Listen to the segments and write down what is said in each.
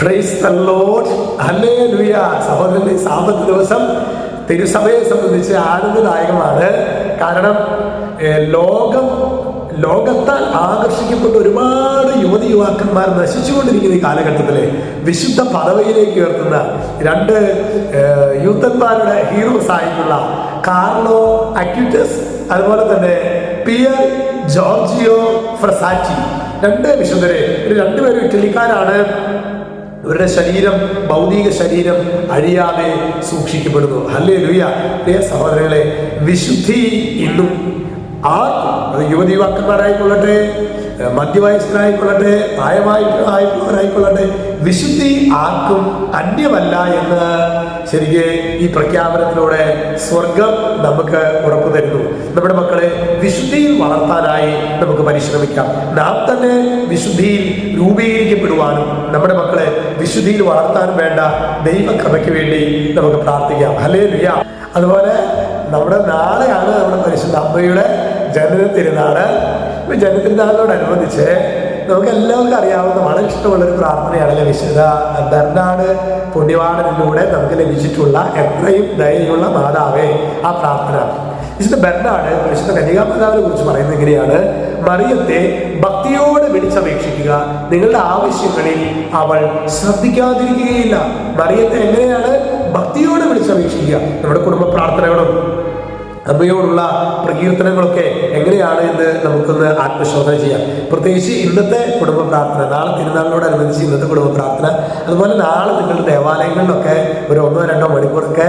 Praise the Lord, hallelujah. സഹോദരന്റെ Sabbath ദിവസം തിരുസഭയെ സംബന്ധിച്ച് ആനന്ദദായകമാണ്. കാരണം ലോകത്താൽ ആകർഷിക്കപ്പെട്ട ഒരുപാട് യുവാക്കന്മാർ നശിച്ചുകൊണ്ടിരിക്കുന്ന ഈ കാലഘട്ടത്തില് വിശുദ്ധ പദവിയിലേക്ക് ഉയർത്തുന്ന രണ്ട് യൂത്തന്മാരുടെ ഹീറോസ് ആയിട്ടുള്ള കാർലോ അക്യൂറ്റസ്, അതുപോലെ തന്നെ പിയർ ജോർജിയോ ഫ്രസാറ്റി, രണ്ട് വിശുദ്ധരെ. രണ്ടുപേരും ഇറ്റലിക്കാരാണ്. ഇവരുടെ ശരീരം, ഭൗതിക ശരീരം അഴിയാതെ സൂക്ഷിക്കപ്പെടുന്നു. ഹല്ലേലൂയ. പ്രിയ സഹോദരങ്ങളെ, വിശുദ്ധി ഇന്നും ആർക്കും, അത് യുവതീവാക്കന്മാരായിക്കൊള്ളട്ടെ, മധ്യവയസ്കരായിക്കൊള്ളട്ടെ, പ്രായമായിട്ടുള്ളവരായിക്കൊള്ളട്ടെ, വിശുദ്ധി ആർക്കും അന്യമല്ല എന്ന് ശരിക്ക് ഈ പ്രഖ്യാപനത്തിലൂടെ സ്വർഗം നമുക്ക് ഉറപ്പു തരുന്നു. നമ്മുടെ മക്കളെ വിശുദ്ധിയിൽ വളർത്താനായി നമുക്ക് പരിശ്രമിക്കാം. നാം തന്നെ വിശുദ്ധിയിൽ രൂപീകരിക്കപ്പെടുവാനും നമ്മുടെ മക്കളെ വിശുദ്ധിയിൽ വളർത്താനും വേണ്ട ദൈവകൃപയ്ക്ക് വേണ്ടി നമുക്ക് പ്രാർത്ഥിക്കാം. ഹല്ലേലൂയ. അതുപോലെ നമ്മുടെ നാളെയാണ് നമ്മുടെ പരിശുദ്ധ അമ്മയുടെ ജനനത്തിരുന്നാള്. ജനനത്തിരുന്നാളിനോടനുബന്ധിച്ച് നമുക്ക് എല്ലാവർക്കും അറിയാവുന്ന വളരെ ഇഷ്ടമുള്ളൊരു പ്രാർത്ഥനയാണല്ലോ വിശുദ്ധ ബെർണാഡ് പുണ്യവാളനിലൂടെ നമുക്ക് ലഭിച്ചിട്ടുള്ള എത്രയും ദയയുള്ള മാതാവേ ആ പ്രാർത്ഥന. വിശുദ്ധ ബെർണാഡ് പരിശുദ്ധ കന്യകാമാതാവിനെ കുറിച്ച് പറയുന്നത് എങ്ങനെയാണ്? മറിയത്തെ ഭക്തിയോടെ വിളിച്ചപേക്ഷിക്കുക, നിങ്ങളുടെ ആവശ്യങ്ങളിൽ അവൾ ശ്രദ്ധിക്കാതിരിക്കുകയില്ല. മറിയത്തെ എങ്ങനെയാണ് ഭക്തിയോടെ വിളിച്ചപേക്ഷിക്കുക? നമ്മുടെ കുടുംബ പ്രാർത്ഥനകളും അമ്മയോടുള്ള പ്രകീർത്തനങ്ങളൊക്കെ എങ്ങനെയാണ് എന്ന് നമുക്കൊന്ന് ആത്മശോധന ചെയ്യാം. പ്രത്യേകിച്ച് ഇന്നത്തെ കുടുംബ പ്രാർത്ഥന, നാളെ തിരുനാളിനോടനുബന്ധിച്ച് ഇന്നത്തെ കുടുംബ പ്രാർത്ഥന, അതുപോലെ നാളെ നിങ്ങളുടെ ദേവാലയങ്ങളിലൊക്കെ ഒരു 1-2 മണിക്കൂറൊക്കെ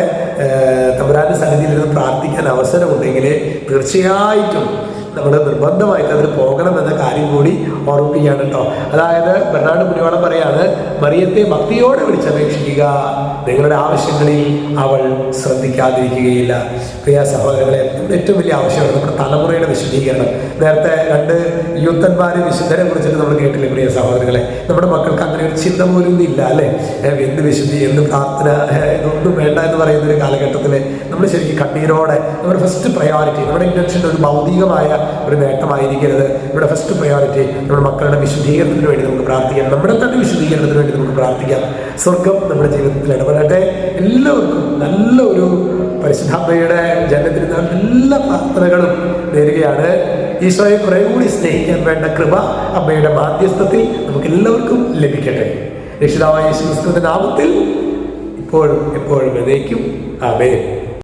തമ്പുരാന്റെ സന്നിധിയിലിരുന്ന് പ്രാർത്ഥിക്കാൻ അവസരമുണ്ടെങ്കിൽ തീർച്ചയായിട്ടും നമ്മൾ നിർബന്ധമായിട്ട് അതിന് പോകണമെന്ന കാര്യം കൂടി ഓർമ്മിപ്പിക്കുകയാണ് കേട്ടോ. അതായത് ബെർണാഡ് പുണ്യവാളൻ പറയാണ്, മറിയത്തെ ഭക്തിയോടെ വിളിച്ചപേക്ഷിക്കുക, നിങ്ങളുടെ ആവശ്യങ്ങളിൽ അവൾ ശ്രദ്ധിക്കാതിരിക്കുകയില്ല. പ്രിയ സഹോദരങ്ങളെ, ഏറ്റവും വലിയ ആവശ്യമാണ് നമ്മുടെ തലമുറയുടെ വിശുദ്ധീകരണം. നേരത്തെ 2 യൂത്തന്മാരെ വിശുദ്ധരെ കുറിച്ചിട്ട് നമ്മൾ കേട്ടില്ലേ പ്രിയ സഹോദരങ്ങളെ? നമ്മുടെ മക്കൾക്ക് അങ്ങനെ ഒരു ചിന്ത പോലും ഇല്ല അല്ലെ? എന്ത് വിശുദ്ധി, എന്ത് പ്രാർത്ഥന, ഇതൊന്നും വേണ്ട എന്ന് പറയുന്ന ഒരു കാലഘട്ടത്തിൽ നമ്മൾ ശരിക്കും കണ്ണീരോടെ നമ്മുടെ ഫസ്റ്റ് പ്രയോറിറ്റി, നമ്മുടെ ഇന്റൻഷൻ ഒരു ഭൗതികമായ ഒരു നേട്ടമായിരിക്കരുത്. നമ്മുടെ ഫസ്റ്റ് പ്രയോറിറ്റി നമ്മുടെ മക്കളുടെ വിശുദ്ധീകരണത്തിന് വേണ്ടി നമുക്ക് പ്രാർത്ഥിക്കാം. നമ്മുടെ തന്നെ വിശുദ്ധീകരണത്തിന് വേണ്ടി നമുക്ക് പ്രാർത്ഥിക്കാം. സ്വർഗം നമ്മുടെ ജീവിതത്തിൽ ഇടപെടട്ടെ. എല്ലാവർക്കും നല്ല ഒരു പരിശുദ്ധാമ്മയുടെ ജനനത്തിന് എല്ലാ പ്രാർത്ഥനകളും നേരുകയാണ്. ഈശോയെ കുറെ കൂടി സ്നേഹിക്കാൻ വേണ്ട കൃപ അമ്മയുടെ മാധ്യസ്ഥത്തിൽ നമുക്ക് എല്ലാവർക്കും ലഭിക്കട്ടെ. രക്ഷിതാവായ യേശു ക്രിസ്തുവിന്റെ നാമത്തിൽ ഇപ്പോഴും എപ്പോഴും എന്നേക്കും ആമേൻ.